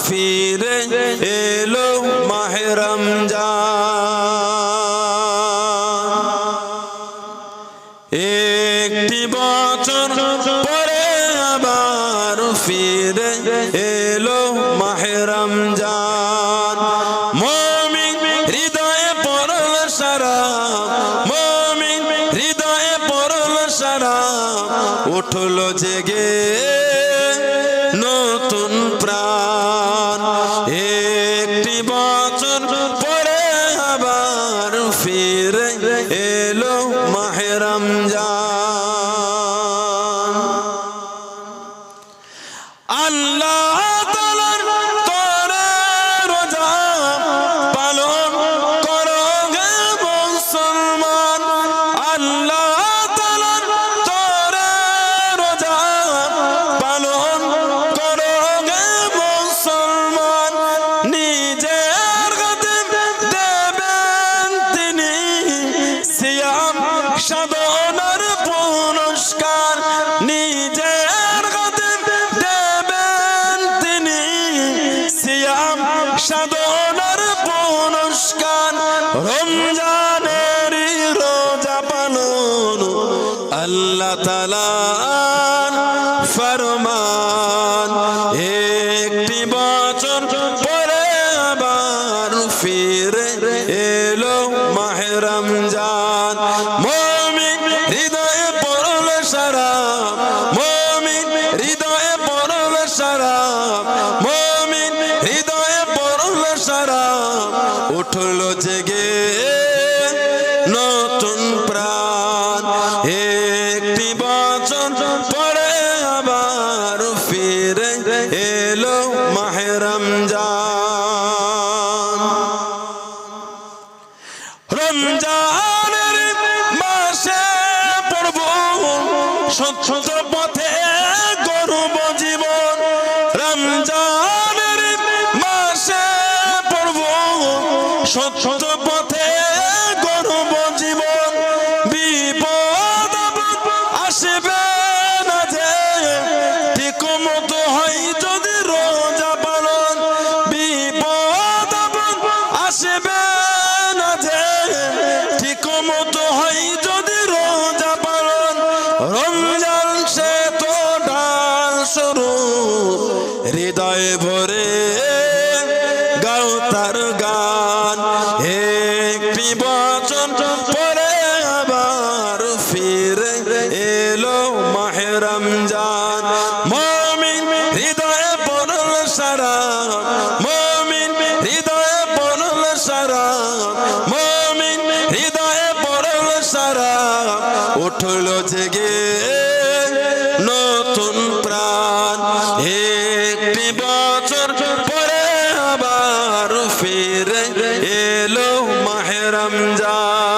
ফিরে এলো মাহে রমজান। একটি বছর পরে আবার ফিরে এলো মাহে রমজান। মুমিন হৃদয়ে পড়ল সারা, মুমিন হৃদয়ে পড়ল সারা, উঠলো জেগে নতুন প্রাণ। একটি বছর পরে আবার ফিরে এলো মাহে রমজান। আল্লাহ তাআলার তরে রোজা পালন করো গে মুসলমান। আল্লাহ তাআলার তরে রোজা পালন করো গে মুসলমান। নিজের খাতির দেবেন তিনি সিয়াম সাধনার পুরস্কার। নিজের খাতির দেবেন তিনি সিয়াম সাধনার পুরস্কার। রমজানের রোজা পালন আল্লাহ তাআলার ফরমান। একটি বছর পরে আবার ফিরে এলো মাহে রমজান। মুমিন হৃদয়ে পড়ল সারা, মুমিন হৃদয়ে পড়ল সারা, মুমিন হৃদয়ে পড়ল সারা, উঠলো জেগে নতুন প্রাণ। একটি বছর পরে আবার ফিরে এলো মাহে রমজান। রমজানের মাসে পড়ব সত্য পথে গর্ব জীবন। রমজানের মাসে পড়ব সত্য পথে গর্ব জীবন। বিপদ আসবে না যে ঠিক মতো হয় যদি রোজা পালন। বিপদ আসবে না যে ঠিক মতো হয় যদি রোজা পালন। রমজান সে তো ডাল স্বরূপ, হৃদয় ভরে গাও তার গান। একটি বছর পরে আবার ফিরে এলো মাহে রমজান। মুমিন হৃদয়ে পড়ল সারা, মুমিন হৃদয়ে পড়ল সারা, মুমিন হৃদয়ে পড়ল সারা, উঠলো জেগে নতুন প্রাণ। একটি বছর পরে আবার ফিরে এলো মাহে রমজান।